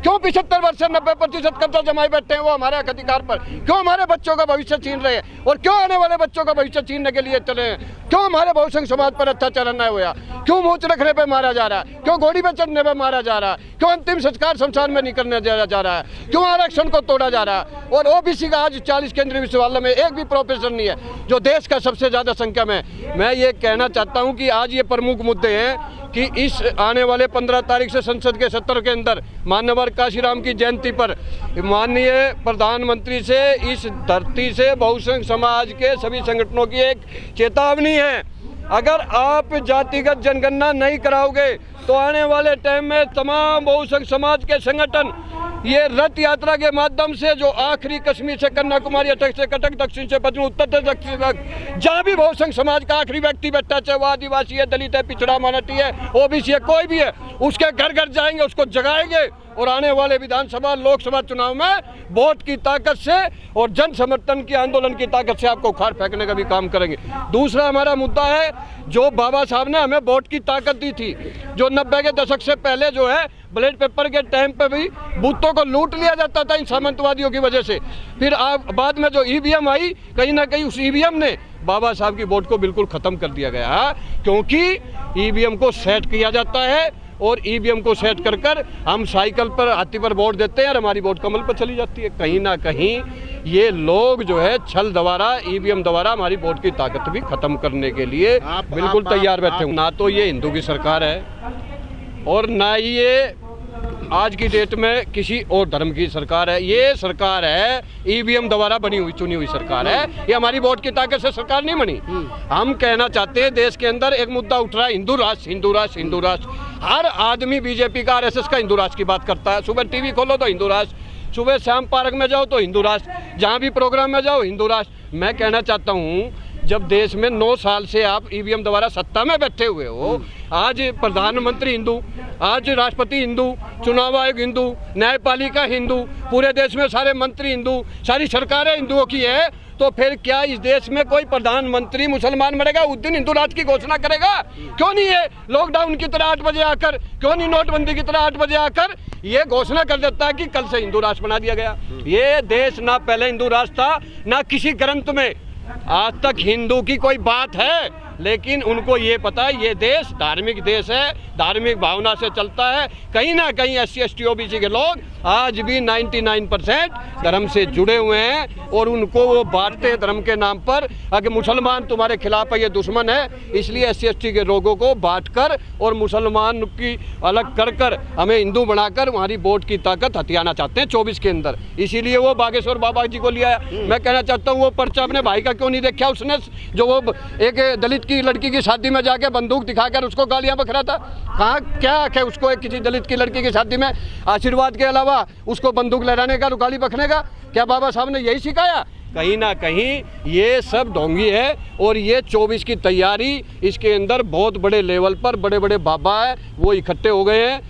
क्यों 75 वर्ष से 90% कब्जा जमाए बैठे हैं वो हमारे हक अधिकार पर? क्यों हमारे बच्चों का भविष्य छीन रहे हैं और क्यों आने वाले बच्चों का भविष्य छीनने के लिए चले हैं? क्यों हमारे बहुसंख्य समाज पर अत्याचार अन्याय हुआ? क्यों मूंछ रखने पे मारा जा रहा है? क्यों घोड़ी पे चढ़ने पे मारा जा रहा है? क्यों अंतिम संस्कार शमशान में नहीं करने जा रहा है? क्यों आरक्षण को तोड़ा जा रहा है? और ओबीसी का आज 40 केंद्रीय विश्वविद्यालय में एक भी प्रोफेसर नहीं है, जो देश का सबसे ज्यादा संख्या में। मैं ये कहना चाहता हूँ कि आज ये प्रमुख मुद्दे हैं कि इस आने वाले 15 तारीख से संसद के सत्र के अंदर माननीय काशीराम की जयंती पर माननीय प्रधानमंत्री से इस धरती से बहुसंख्य समाज के सभी संगठनों की एक चेतावनी है। अगर आप जातिगत जनगणना नहीं कराओगे तो आने वाले टाइम में तमाम बहुसंख्य समाज के संगठन ये रथ यात्रा के माध्यम से जो आखिरी कश्मीर से कन्याकुमारी अटक से कटक दक्षिण से पश्चिम उत्तर से दक्षिण तक जहाँ भी बहुसंख्य समाज का आखिरी व्यक्ति बैठा, चाहे वो आदिवासी है, दलित है, पिछड़ा माइनॉरिटी है, ओबीसी है, कोई भी है, उसके घर घर जाएंगे, उसको जगाएंगे और आने वाले विधानसभा लोकसभा चुनाव में वोट की ताकत से और जन समर्थन की आंदोलन की ताकत से आपको उखाड़ फेंकने का भी काम करेंगे। दूसरा हमारा मुद्दा है जो बाबा साहब ने हमें वोट की ताकत दी थी, जो 90 के दशक से पहले जो है ब्लेड पेपर के टाइम पे भी बूथों को लूट लिया जाता था इन सामंतवादियों की वजह से। फिर बाद में जो ईवीएम आई, कहीं ना कहीं उस ईवीएम ने बाबा साहब की वोट को बिल्कुल खत्म कर दिया गया, क्योंकि ईवीएम को सेट किया जाता है और ईवीएम को सेट कर हम साइकिल पर हाथी पर वोट देते हैं और हमारी वोट कमल पर चली जाती है। कहीं ना कहीं ये लोग जो है छल द्वारा, ईवीएम द्वारा हमारी वोट की ताकत भी खत्म करने के लिए बिल्कुल तैयार बैठे हैं। ना तो ये हिंदू की सरकार है और ना ही ये आज की डेट में किसी और धर्म की सरकार है। ये सरकार है ईवीएम द्वारा बनी हुई चुनी हुई सरकार है, ये हमारी वोट की ताकत से सरकार नहीं बनी। हम कहना चाहते हैं देश के अंदर एक मुद्दा उठ रहा है, हिंदू राष्ट्र, हिंदू राष्ट्र, हिंदू राष्ट्र। हर आदमी बीजेपी का, आरएसएस का हिंदू राष्ट्र की बात करता है। सुबह टीवी खोलो तो हिंदू राष्ट्र, सुबह शाम पार्क में जाओ तो हिंदू राष्ट्र, जहाँ भी प्रोग्राम में जाओ हिंदू राष्ट्र। मैं कहना चाहता हूँ जब देश में 9 साल से आप ईवीएम द्वारा सत्ता में बैठे हुए हो, आज प्रधानमंत्री हिंदू, आज राष्ट्रपति हिंदू, चुनाव आयोग हिंदू, न्यायपालिका हिंदू, पूरे देश में सारे मंत्री हिंदू, सारी सरकारें हिंदुओं की है, तो फिर क्या इस देश में कोई प्रधानमंत्री मुसलमान मरेगा उस दिन हिंदू राष्ट्र की घोषणा करेगा? क्यों नहीं है लॉकडाउन की तरह 8 बजे आकर, क्यों नहीं नोटबंदी की तरह 8 बजे आकर ये घोषणा कर देता है कि कल से हिंदू राष्ट्र बना दिया गया? ये देश ना पहले हिंदू राष्ट्र था, ना किसी ग्रंथ में आज तक हिंदू की कोई बात है, लेकिन उनको ये पता है ये देश धार्मिक देश है, धार्मिक भावना से चलता है। कहीं ना कहीं SC ST OBC के लोग आज भी 99% धर्म से जुड़े हुए हैं और उनको वो बांटते हैं धर्म के नाम पर। अगर मुसलमान तुम्हारे खिलाफ है, ये दुश्मन है, इसलिए SC ST के लोगों को बांटकर और मुसलमान की अलग कर हमें हिंदू बनाकर हमारी वोट की ताकत हथियाना चाहते हैं 24 के अंदर। इसीलिए वो बागेश्वर बाबा जी को लिया। मैं कहना चाहता हूँ वो पर्चा अपने भाई का क्यों नहीं देखा उसने, जो वो एक दलित की लड़की की शादी में जाके बंदूक दिखाकर उसको गालियां बक रहा था? कहाँ क्या है उसको एक किसी दलित की लड़की की शादी में आशीर्वाद के अलावा उसको बंदूक लहराने का, गाली बकने का? क्या बाबा साहब ने यही सिखाया? कहीं ना कहीं ये सब ढोंगी है और ये 24 की तैयारी, इसके अंदर बहुत बड़े लेवल पर बड़े बड़े बाबा है वो इकट्ठे हो गए हैं।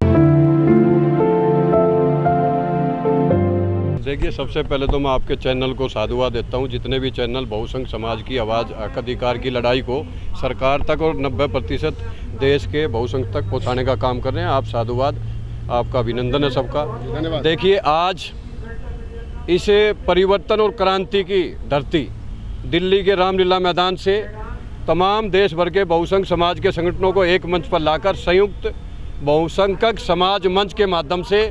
देखिए, सबसे पहले तो मैं आपके चैनल को साधुवाद देता हूं, जितने भी चैनल बहुसंख्य समाज की आवाज़, हक अधिकार की लड़ाई को सरकार तक और 90% देश के बहुसंख्य तक पहुंचाने का काम कर रहे हैं। आप साधुवाद, आपका अभिनंदन है सबका। देखिए, आज इस परिवर्तन और क्रांति की धरती दिल्ली के रामलीला मैदान से तमाम देश भर के बहुसंख्य समाज के संगठनों को एक मंच पर लाकर संयुक्त बहुसंख्यक समाज मंच के माध्यम से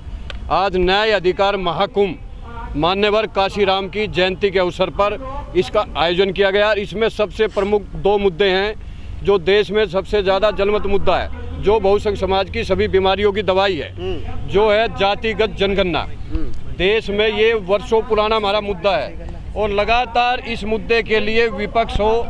आज न्याय अधिकार महाकुंभ मान्यवर काशीराम की जयंती के अवसर पर इसका आयोजन किया गया। इसमें सबसे प्रमुख 2 मुद्दे हैं जो देश में सबसे ज़्यादा जलमत मुद्दा है, जो बहुसंख्य समाज की सभी बीमारियों की दवाई है, जो है जातिगत जनगणना। देश में ये वर्षों पुराना हमारा मुद्दा है और लगातार इस मुद्दे के लिए विपक्ष हो,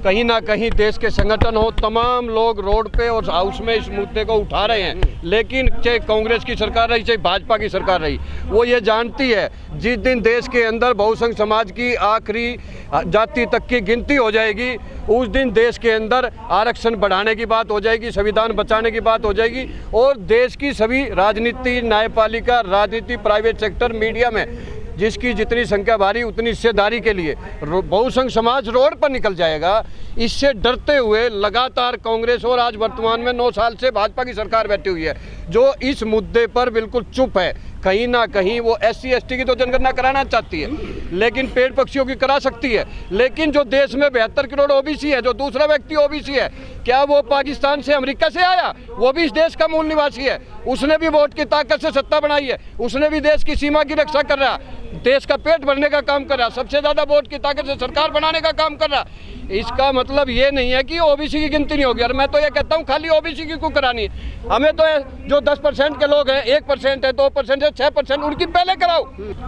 कहीं ना कहीं देश के संगठन हो, तमाम लोग रोड पे और हाउस में इस मुद्दे को उठा रहे हैं। लेकिन चाहे कांग्रेस की सरकार रही, चाहे भाजपा की सरकार रही, वो ये जानती है जिस दिन देश के अंदर बहुसंख्य समाज की आखिरी जाति तक की गिनती हो जाएगी, उस दिन देश के अंदर आरक्षण बढ़ाने की बात हो जाएगी, संविधान बचाने की बात हो जाएगी और देश की सभी राजनीति, न्यायपालिका, राजनीति, प्राइवेट सेक्टर, मीडिया में जिसकी जितनी संख्या भारी उतनी हिस्सेदारी के लिए बहुसंख्य समाज रोड पर निकल जाएगा। इससे डरते हुए लगातार कांग्रेस और आज वर्तमान में 9 साल से भाजपा की सरकार बैठी हुई है, जो इस मुद्दे पर बिल्कुल चुप है। कहीं ना कहीं वो SC ST की तो जनगणना कराना चाहती है, लेकिन पेड़ पक्षियों की करा सकती है। लेकिन जो देश में 72 करोड़ OBC है, जो दूसरा व्यक्ति OBC है, क्या वो पाकिस्तान से, अमेरिका से आया? वो भी इस देश का मूल निवासी है। उसने भी वोट की ताकत से सत्ता बनाई है, उसने भी देश की सीमा की रक्षा कर रहा, देश का पेट भरने का काम कर रहा, सबसे ज़्यादा वोट की ताकत से सरकार बनाने का काम कर रहा। इसका मतलब ये नहीं है कि OBC की गिनती नहीं होगी। और मैं तो ये कहता हूँ खाली OBC की क्यों करानी है? हमें तो जो 10% के लोग हैं, 1% है, 2% है, 6%, उनकी पहले कराओ।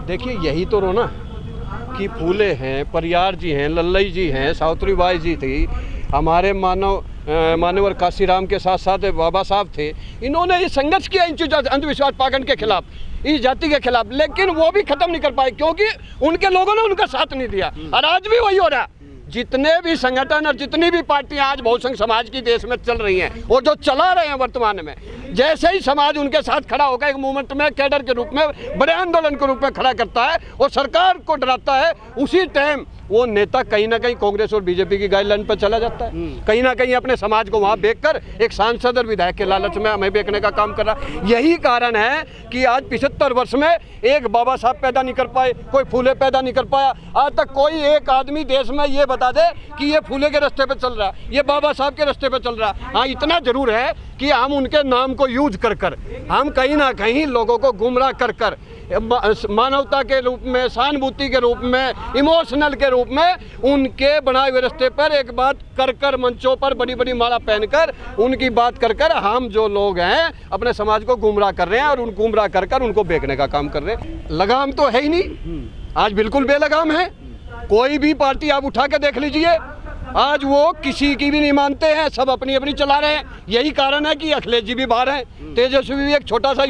देखिए यही तो रोना कि फूले हैं, परियार जी हैं, लल्लई जी हैं, सावित्री बाई जी थी, हमारे मानवर काशीराम के साथ साथ बाबा साहब थे। इन्होंने ये संघर्ष किया इन अंधविश्वास पाखंड के खिलाफ, इस जाति के खिलाफ, लेकिन वो भी खत्म नहीं कर पाए क्योंकि उनके लोगों ने उनका साथ नहीं दिया। और आज भी वही हो रहा। जितने भी संगठन और जितनी भी पार्टियां आज बहुसंख्य समाज की देश में चल रही हैं और जो चला रहे हैं वर्तमान में, जैसे ही समाज उनके साथ खड़ा होकर एक मूवमेंट में, कैडर के रूप में, बड़े आंदोलन के रूप में खड़ा करता है और सरकार को डराता है, उसी टाइम वो नेता कहीं ना कहीं कांग्रेस और बीजेपी की गाइडलाइन पर चला जाता है। कहीं ना कहीं अपने समाज को वहां बेचकर एक सांसद और विधायक के लालच में हमें बेचने का काम कर रहा है। यही कारण है कि आज 75 वर्ष में एक बाबा साहब पैदा नहीं कर पाए, कोई फूले पैदा नहीं कर पाया। आज तक कोई एक आदमी देश में ये बता दे कि ये फूले के रास्ते पे चल रहा है, ये बाबा साहब के रास्ते पे चल रहा है। हाँ, इतना जरूर है कि हम उनके नाम को यूज कर कर हम कहीं ना कहीं लोगों को गुमराह कर कर मानवता के रूप में, सहानुभूति के रूप में, इमोशनल के रूप में उनके बनाए हुए रास्ते पर एक बात कर कर, मंचों पर बड़ी बड़ी माला पहनकर उनकी बात कर कर हम जो लोग हैं अपने समाज को गुमराह कर रहे हैं और उन गुमराह कर कर उनको बेचने का काम कर रहे हैं। लगाम तो है ही नहीं, आज बिल्कुल बेलगाम है। कोई भी पार्टी आप उठा के देख लीजिए, आज वो किसी की भी नहीं मानते हैं, सब अपनी अपनी चला रहे हैं। यही कारण है कि अखिलेश जी भी बाहर हैं, तेजस्वी भी एक छोटा सा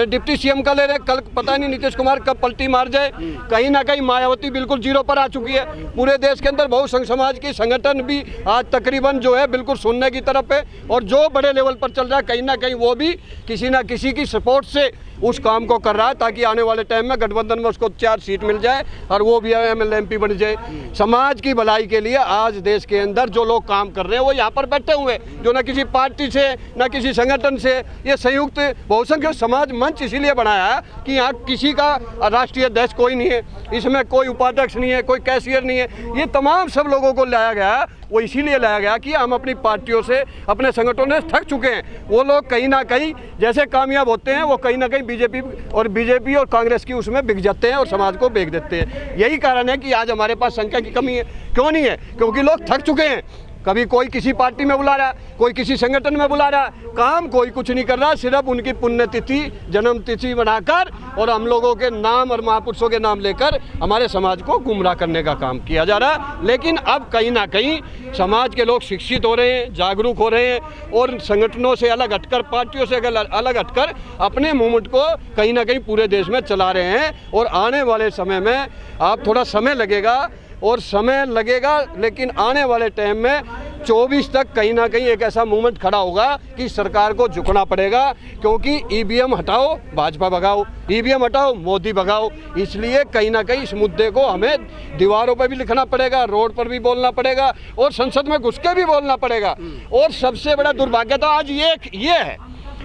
डिप्टी CM का ले रहे, कल पता नहीं नीतीश कुमार कब पलटी मार जाए। कहीं ना कहीं मायावती बिल्कुल जीरो पर आ चुकी है। पूरे देश के अंदर बहुसंख्य समाज की संगठन भी आज तकरीबन जो है बिल्कुल सुनने की तरफ है, और जो बड़े लेवल पर चल रहा है कहीं ना कहीं वो भी किसी ना किसी की सपोर्ट से उस काम को कर रहा है, ताकि आने वाले टाइम में गठबंधन में उसको 4 सीट मिल जाए और वो भी MLA MP बन जाए। समाज की भलाई के लिए आज देश के अंदर जो लोग काम कर रहे हैं वो यहाँ पर बैठे हुए, जो ना किसी पार्टी से ना किसी संगठन से, ये संयुक्त बहुसंख्यक समाज मंच इसीलिए बनाया है कि यहाँ किसी का राष्ट्रीय अध्यक्ष कोई नहीं है, इसमें कोई उपाध्यक्ष नहीं है, कोई कैशियर नहीं है। ये तमाम सब लोगों को लाया गया, वो इसीलिए लाया गया कि हम अपनी पार्टियों से, अपने संगठनों से थक चुके हैं। वो लोग कहीं ना कहीं जैसे कामयाब होते हैं, वो कहीं ना कहीं बीजेपी और कांग्रेस की उसमें बिक जाते हैं और समाज को बेच देते हैं। यही कारण है कि आज हमारे पास संख्या की कमी है। क्यों नहीं है? क्योंकि लोग थक चुके हैं। कभी कोई किसी पार्टी में बुला रहा, कोई किसी संगठन में बुला रहा, काम कोई कुछ नहीं कर रहा, सिर्फ उनकी पुण्यतिथि, जन्म तिथि बनाकर और हम लोगों के नाम और महापुरुषों के नाम लेकर हमारे समाज को गुमराह करने का काम किया जा रहा है। लेकिन अब कहीं ना कहीं समाज के लोग शिक्षित हो रहे हैं, जागरूक हो रहे हैं और संगठनों से अलग हटकर, पार्टियों से अलग हटकर अपने मूवमेंट को कहीं ना कहीं पूरे देश में चला रहे हैं। और आने वाले समय में आप थोड़ा समय लगेगा लेकिन आने वाले टाइम में 24 तक कहीं ना कहीं एक ऐसा मूवमेंट खड़ा होगा कि सरकार को झुकना पड़ेगा, क्योंकि EVM हटाओ भाजपा भगाओ, EVM हटाओ मोदी भगाओ। इसलिए कहीं ना कहीं इस मुद्दे को हमें दीवारों पर भी लिखना पड़ेगा, रोड पर भी बोलना पड़ेगा और संसद में घुस के भी बोलना पड़ेगा। और सबसे बड़ा दुर्भाग्य तो आज ये है,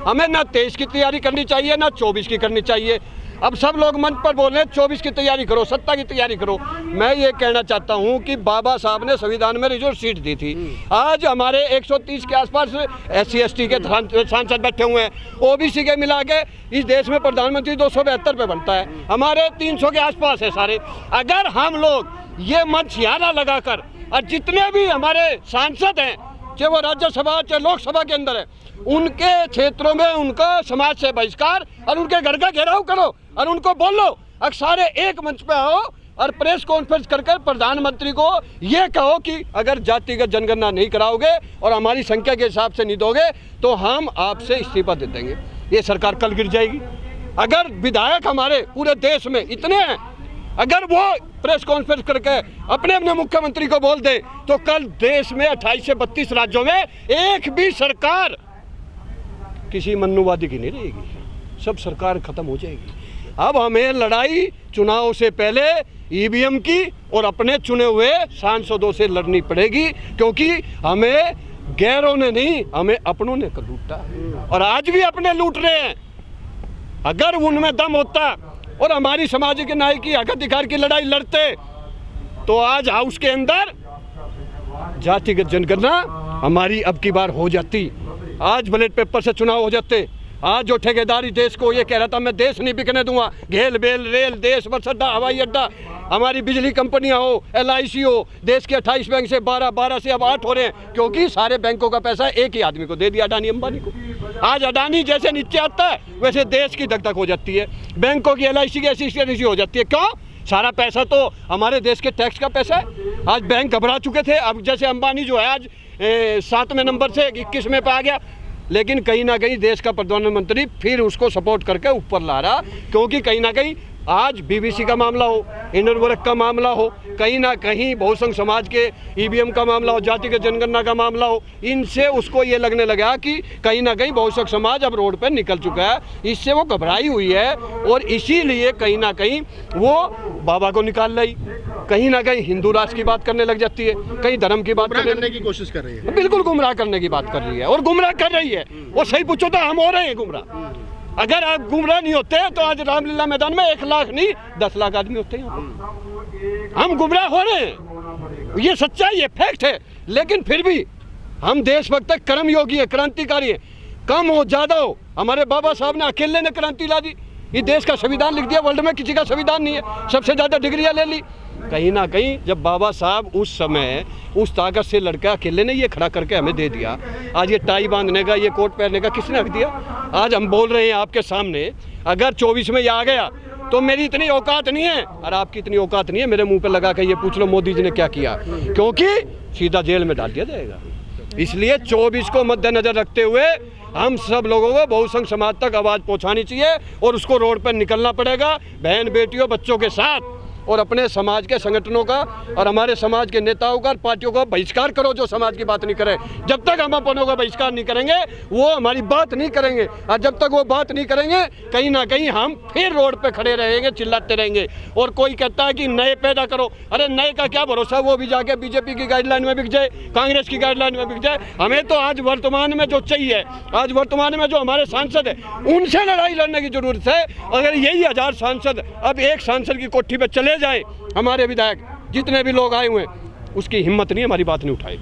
हमें ना 23 की तैयारी करनी चाहिए ना 24 की करनी चाहिए। अब सब लोग मंच पर बोल रहे हैं 24 की तैयारी करो, सत्ता की तैयारी करो। मैं ये कहना चाहता हूँ कि बाबा साहब ने संविधान में रिजर्व सीट दी थी। आज हमारे 130 के आसपास SC ST के सांसद बैठे हुए हैं, OBC के मिला के इस देश में प्रधानमंत्री 272 पे बनता है, हमारे 300 के आसपास है सारे। अगर हम लोग ये मंच यहाँ लगाकर और जितने भी हमारे सांसद हैं, चाहे वो राज्यसभा चाहे लोकसभा के अंदर है, उनके क्षेत्रों में उनका समाज से बहिष्कार और उनके घर का घेराव करो और उनको बोलो, अब सारे एक मंच पे आओ और प्रेस कॉन्फ्रेंस कर प्रधानमंत्री को ये कहो कि अगर जातिगत जनगणना नहीं कराओगे और हमारी संख्या के हिसाब से नहीं दोगे तो हम आपसे इस्तीफा दे देंगे। ये सरकार कल गिर जाएगी। अगर विधायक हमारे पूरे देश में इतने हैं, अगर वो प्रेस कॉन्फ्रेंस करके अपने मुख्यमंत्री को बोल दे तो कल देश में 28 से 32 राज्यों में एक भी सरकार किसी मन्नुवादी की नहीं रहेगी, सब सरकार खत्म हो जाएगी। अब हमें लड़ाई चुनाव से पहले EVM की और अपने चुने हुए सांसदों से लड़नी पड़ेगी, क्योंकि हमें गैरों ने नहीं, हमें अपनों ने लूटा और आज भी अपने लूट रहे हैं। अगर उनमें दम होता और हमारी सामाजिक न्याय की हक अधिकार की लड़ाई लड़ते तो आज हाउस के अंदर जातिगत जनगणना हमारी अब की बार हो जाती, आज बैलेट पेपर से चुनाव हो जाते। आज जो ठेकेदारी देश को ये कह रहा था मैं देश नहीं बिकने दूंगा, घेल बेल रेल देश बस अड्डा हवाई अड्डा, हमारी बिजली कंपनियां हो, LIC हो, देश के 28 बैंक से 12 से अब 8 हो रहे हैं, क्योंकि सारे बैंकों का पैसा एक ही आदमी को दे दिया, अडानी अंबानी को। आज अडानी जैसे नीचे आता है वैसे देश की धक धक हो जाती है, बैंकों की LIC की ऐसी हो जाती है। क्यों? सारा पैसा तो हमारे देश के टैक्स का पैसा है। आज बैंक घबरा चुके थे, अब जैसे अंबानी जो है आज 7वें नंबर से 21वें पे आ गया, लेकिन कहीं ना कहीं देश का प्रधानमंत्री फिर उसको सपोर्ट करके ऊपर ला रहा, क्योंकि कहीं ना कहीं आज BBC का मामला हो, इनवर्क का मामला हो, कहीं ना कहीं बहुसंघ समाज के EVM का मामला हो, जातिगत जनगणना का मामला हो, इनसे उसको ये लगने लगा कि कहीं ना कहीं बहुसंघ समाज अब रोड पर निकल चुका है, इससे वो घबराई हुई है और इसीलिए कहीं ना कहीं वो बाबा को निकाल रही, कहीं ना कहीं हिंदू राष्ट्र की बात करने लग जाती है, कहीं धर्म की बात करने की कोशिश कर रही है, बिल्कुल गुमराह करने की बात कर रही है और गुमराह कर रही है। और सही पूछो तो हम हो रहे हैं गुमराह। अगर आप गुमराह नहीं होते तो आज रामलीला मैदान में 1 लाख नहीं 10 लाख आदमी होते हैं। हम गुमराह हो रहे हैं, ये सच्चाई है, फैक्ट है। लेकिन फिर भी हम देशभक्त है, कर्मयोगी है, क्रांतिकारी है। कम हो ज्यादा हो, हमारे बाबा साहब ने अकेले ने क्रांति ला दी, ये देश का संविधान लिख दिया, वर्ल्ड में किसी का संविधान नहीं है, सबसे ज्यादा डिग्रियां ले ली। कहीं ना कहीं जब बाबा साहब उस समय उस ताकत से लड़का अकेले ने ये खड़ा करके हमें दे दिया, आज ये टाई बांधने का, ये कोट पहनने का किसने हक दिया? आज हम बोल रहे हैं आपके सामने, अगर 24 में ये आ गया तो मेरी इतनी औकात नहीं है और आपकी इतनी औकात नहीं है मेरे मुंह पे लगा के ये पूछ लो मोदी जी ने क्या किया, क्योंकि सीधा जेल में डाल दिया जाएगा। इसलिए 24 को मद्देनजर रखते हुए हम सब लोगों को बहुसंघ समाज तक आवाज़ पहुंचानी चाहिए और उसको रोड पर निकलना पड़ेगा, बहन बेटियों बच्चों के साथ, और अपने समाज के संगठनों का और हमारे समाज के नेताओं का, पार्टियों का बहिष्कार करो जो समाज की बात नहीं करे। जब तक हम अपनों का बहिष्कार नहीं करेंगे वो हमारी बात नहीं करेंगे, और जब तक वो बात नहीं करेंगे कहीं ना कहीं हम फिर रोड पे खड़े रहेंगे, चिल्लाते रहेंगे। और कोई कहता है कि नए पैदा करो, अरे नए का क्या भरोसा, वो भी जाके बीजेपी की गाइडलाइन में बिक जाए, कांग्रेस की गाइडलाइन में बिक जाए। हमें तो आज वर्तमान में जो चाहिए, आज वर्तमान में जो हमारे सांसद है उनसे लड़ाई लड़ने की जरूरत है। अगर यही 1000 सांसद अब एक सांसद की कोठी पे चले जाए, हमारे विधायक जितने भी लोग आए हुए हैं, उसकी हिम्मत नहीं हमारी बात नहीं उठाई।